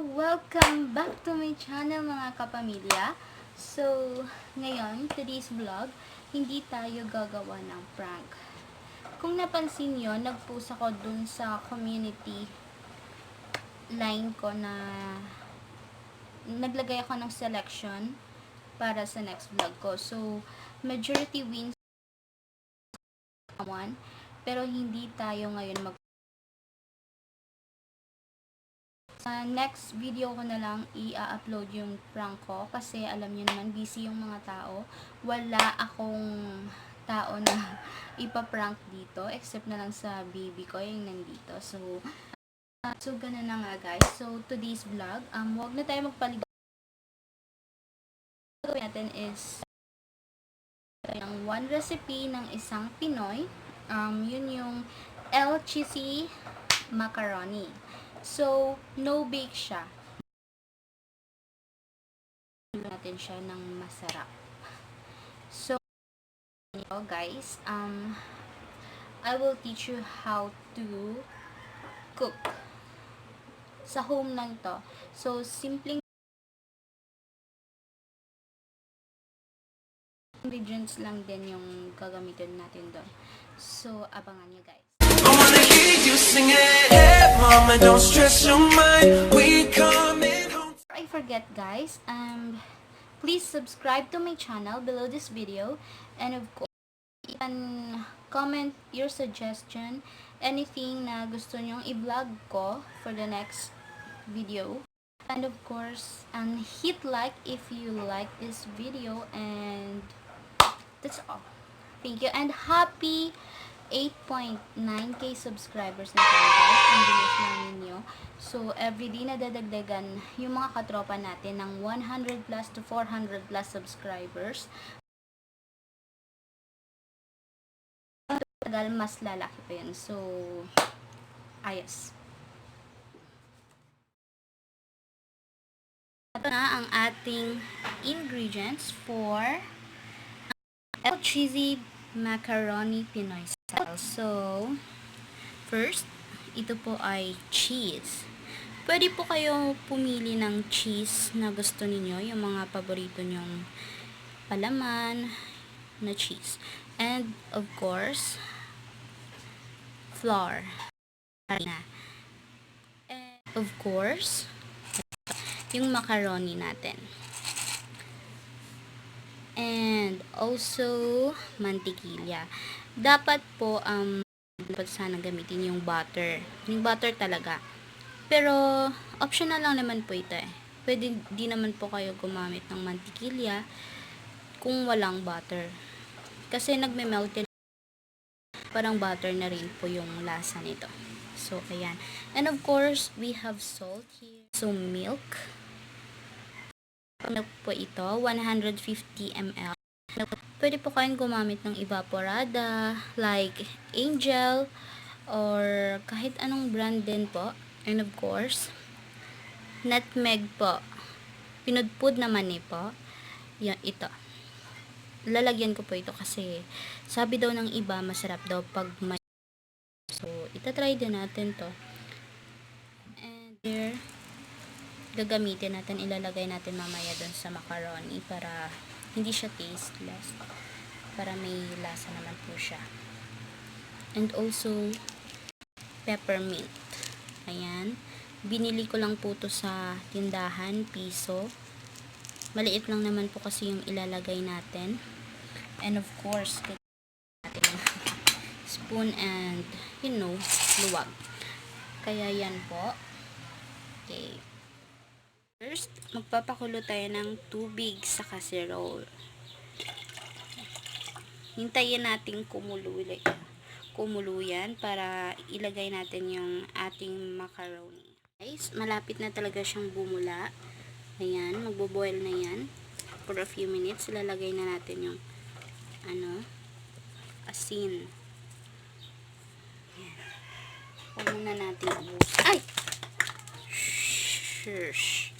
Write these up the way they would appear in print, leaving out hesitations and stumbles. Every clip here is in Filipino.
Welcome back to my channel mga kapamilya. So, ngayon, today's vlog, hindi tayo gagawa ng prank. Kung napansin nyo, nag-post ako dun sa community line ko na naglagay ako ng selection para sa next vlog ko. So, majority wins one, pero hindi tayo ngayon sa next video ko na lang i-upload yung prank ko kasi alam niyo naman busy yung mga tao. Wala akong tao na ipa-prank dito except na lang sa baby ko yung nandito. So ganun na nga guys. So today's vlog, wag na tayo magpaligaw. Gawin natin is ang one recipe ng isang Pinoy. Yun yung Cheezzy Macaroni. So, no bake siya. Natin siya ng masarap. So, guys, I will teach you how to cook. Sa home lang to. So, simpleng ingredients lang din yung gagamitin natin doon. So, abangan nyo guys. You sing it, hey mama, don't stress your mind. We coming home. Before I forget guys, please subscribe to my channel below this video, and of course, you can comment your suggestion, anything na gusto nyong i-vlog ko for the next video, and of course, hit like if you like this video, and that's all. Thank you, and happy 8.9k subscribers na tayo guys. Ang bilis lang ninyo. So, everyday na dadagdagan yung mga katropa natin ng 100 plus to 400 plus subscribers. Tagal, mas lalaki pa yun. So, ayos. Ito na ang ating ingredients for Cheezzy Macaroni Pinoy Style. So, first, ito po ay cheese. Pwede po kayo pumili ng cheese na gusto ninyo, yung mga paborito nyong palaman na cheese. And, of course, flour. And, of course, yung macaroni natin. And also mantikilya. Dapat po dapat sana gamitin yung butter. Yung butter talaga. Pero optional lang naman po ito eh. Pwede di naman po kayo gumamit ng mantikilya kung walang butter. Kasi nagme-melt din. Parang butter na rin po yung lasa nito. So ayan. And of course, we have salt here. So milk. Milk po ito, 150 ml. Pwede po kayong gumamit ng evaporada, like Angel, or kahit anong brand din po. And of course, nutmeg po. Pinudpud naman po. Yan, ito. Lalagyan ko po ito kasi sabi daw ng iba, masarap daw pag may. So, itatry din natin to. And here, gagamitin natin, ilalagay natin mamaya doon sa macaroni para hindi siya tasteless, para may lasa naman po siya. And also peppermint. Ayan, binili ko lang po to sa tindahan, piso. Maliit lang naman po kasi yung ilalagay natin. And of course, natin spoon and luwag. Kaya yan po. Okay. First, magpapakulo tayo ng tubig sa casserole. Hintayin natin kumulo yan para ilagay natin yung ating macaroni. Guys, malapit na talaga siyang bumula. Ayan, magbo-boil na yan. For a few minutes, ilalagay na natin yung asin. Ayan. Huwag muna natin ubusin. Ay! Shush!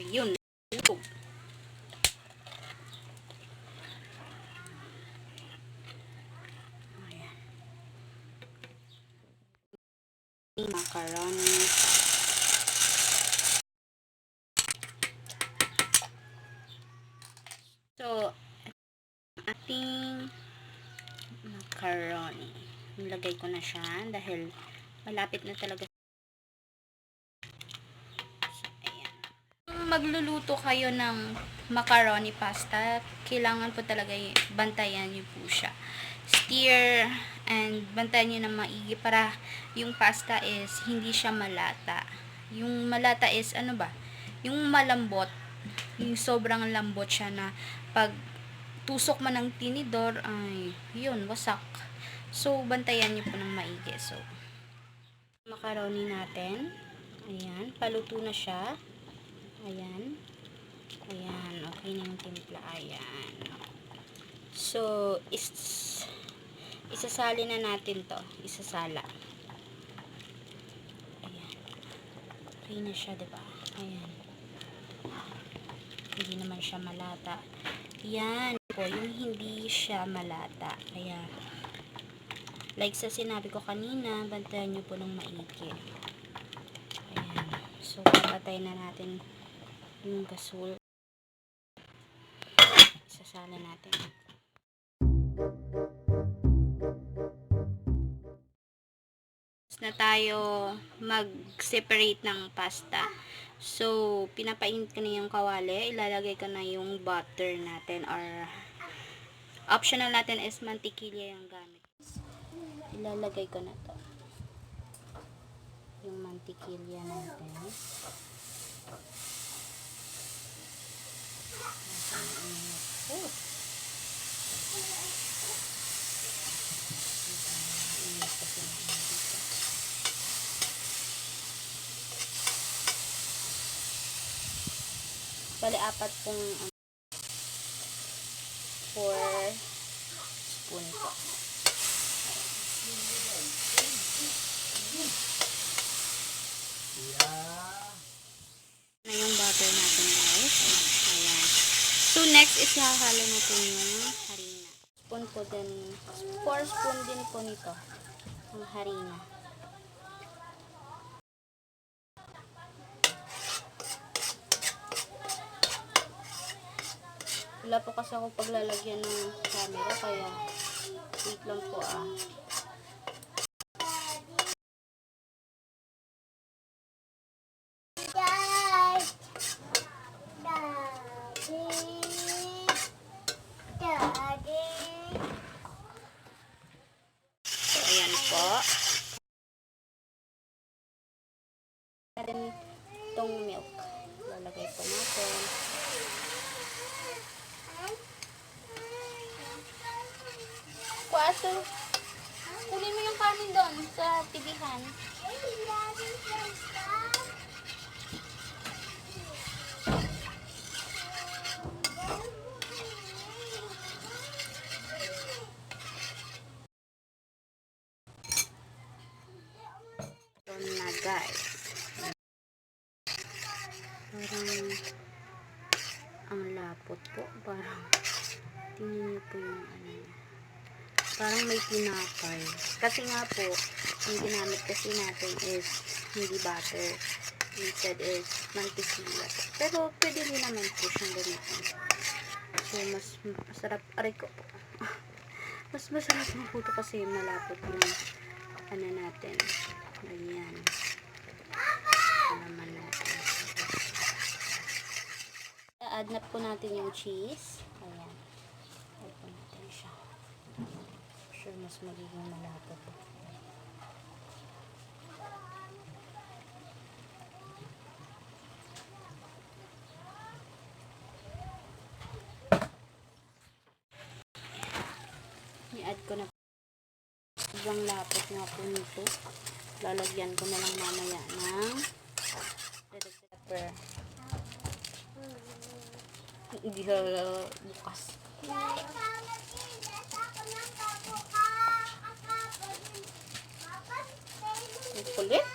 Ayun. Ayan. macaroni. So, ating macaroni. Nilagay ko na siya dahil malapit na talaga. So, ayan. Kung magluluto kayo ng macaroni pasta, kailangan po talaga bantayan niyo po siya. Stir and bantayan niyo na maigi para yung pasta is hindi siya malata. Yung malata is ano ba? Yung malambot. Yung sobrang lambot siya na pag tusok man ng tinidor, ay, yun, wasak. So, bantayan nyo po ng maigi. So, macaroni natin. Ayan, paluto na siya. Ayan. Ayan, okay na yung timpla. Ayan. So, isasali na natin to. Isasala. Ayan. Okay na siya, diba? Ayan. Hindi naman siya malata. Yan po, yung hindi siya malata. Kaya, like sa sinabi ko kanina, bantayan nyo po ng maigi. Ayan. So, papatay na natin yung gasol. Isasala natin. Na tayo mag-separate ng pasta. So, pinapainit ko na yung kawali. Ilalagay ko na yung butter natin or optional natin is mantikilya yung gamit. Ilalagay ko na to. Yung mantikilya natin. Oh. Bali, 4 spoon po. Na yung butter natin, guys. Ayan. So, next is hahalo natin yung harina. Spoon po din. 4 spoon din po nito. Ang harina. Wala po kasi ako paglalagyan ng camera, kaya wait lang po So, ayan po. Natin itong milk. Lalagay po natin. Kuwaso, kunin mo yung kanin doon sa tibihan. Ito na, guys. Parang ang lapot po. Parang tingnan niyo po yung ano niya. Parang may tinapay. Kasi nga po, ang ginamit kasi natin is hindi butter. Instead is mantikilya. Pero pwede rin naman po siyang gamitin. So, mas masarap. Aray ko po. Mas masarap ng puto kasi malapot yung ano natin. Ayan. Naman natin. I-add na po natin yung cheese. Ayan. Add po natin siya. Sure, mas magiging malapot po. I-add ko na. Sobrang lapot nga po nito. Lalagyan ko na lang mamaya ng red pepper. Hindi bukas. Ang kulit.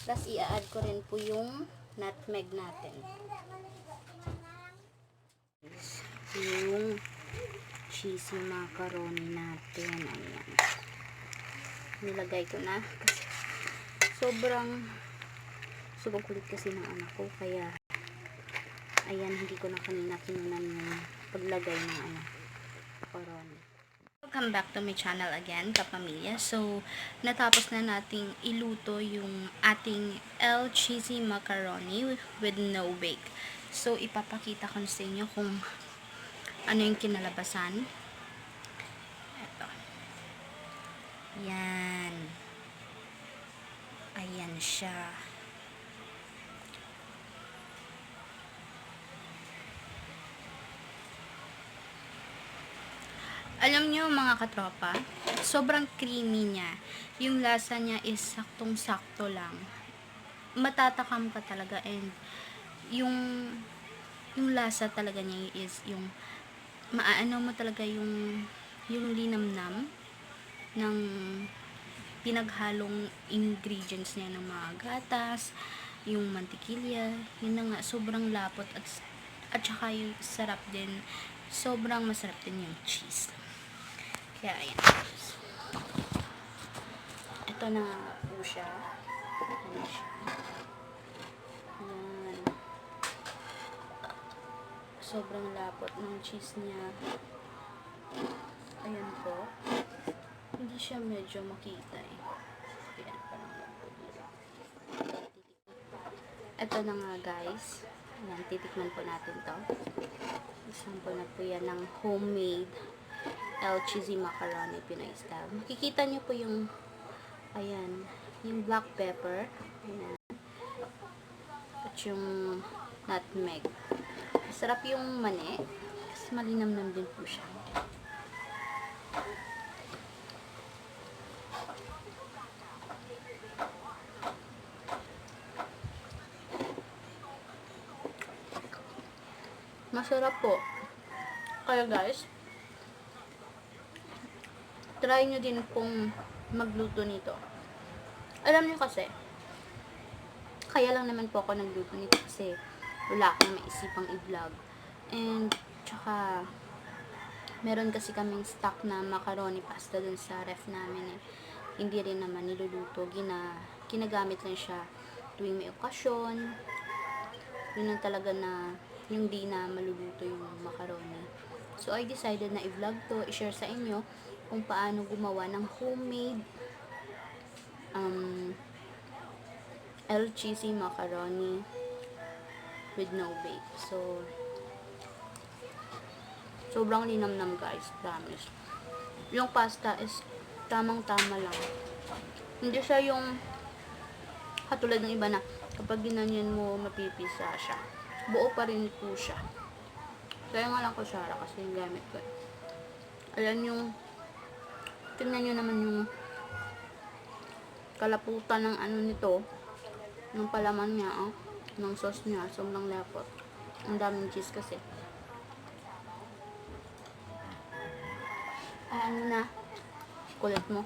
Tapos i-add ko rin po yung nutmeg natin. Yung cheesy macaroni natin. Ayan. Nilagay ko na. Kasi sobrang kulit kasi ng anak ko. Kaya, ayan, hindi ko na kanina kinunan yung paglagay ng macaroni. Welcome back to my channel again, kapamilya. So, natapos na nating iluto yung ating Cheezzy Macaroni with no bake. So, ipapakita ko sa inyo kung ano yung kinalabasan. Ito. Yan. Ayan siya. Alam nyo mga katropa, sobrang creamy niya. Yung lasa niya is saktong-sakto lang. Matatakam ka talaga, and yung lasa talaga niya is yung maaano mo talaga yung linamnam ng pinaghalong ingredients niya ng mga gatas, yung mantikilya, yun na nga, sobrang lapot at saka yung sarap din, sobrang masarap din yung cheese. Kaya ayan. Ito na nga po siya. Ayan siya. Ayan. Sobrang lapot ng cheese niya. Ayan po. Hindi siya medyo makita eh. Ayan, parang ito na nga guys. Ayan, titikman po natin to. Sample na po yan ng homemade Cheezzy Macaroni Pinoy Style. Makikita nyo po yung ayan, yung black pepper. Ayan. At yung nutmeg. Sarap yung mani. Kasi malinamnam din po siya. Masarap po. Kaya guys, try nyo din pong magluto nito. Alam nyo kasi, kaya lang naman po ako nagluto nito kasi wala akong maisipang i-vlog. And, tsaka, meron kasi kaming stock na macaroni pasta dun sa ref namin eh. Hindi rin naman niluluto. Ginagamit lang siya tuwing may okasyon. Yun lang talaga na yung di na maluluto yung macaroni. So, I decided na i-vlog to, i-share sa inyo kung paano gumawa ng homemade Cheezzy Macaroni with no bake. So, sobrang linamnam guys, promise. Yung pasta is tamang-tama lang. Hindi siya yung katulad ng iba na kapag ginanyan mo, mapipisa siya. Buo pa rin po siya. Kaya nga lang ko siya kasi yung gamit ko. Ayan yung, tingnan nyo naman yung kalaputan ng ano nito, ng palaman niya, ng sauce niya, sobrang lapot. Ang daming cheese kasi. Ano na, kulit mo.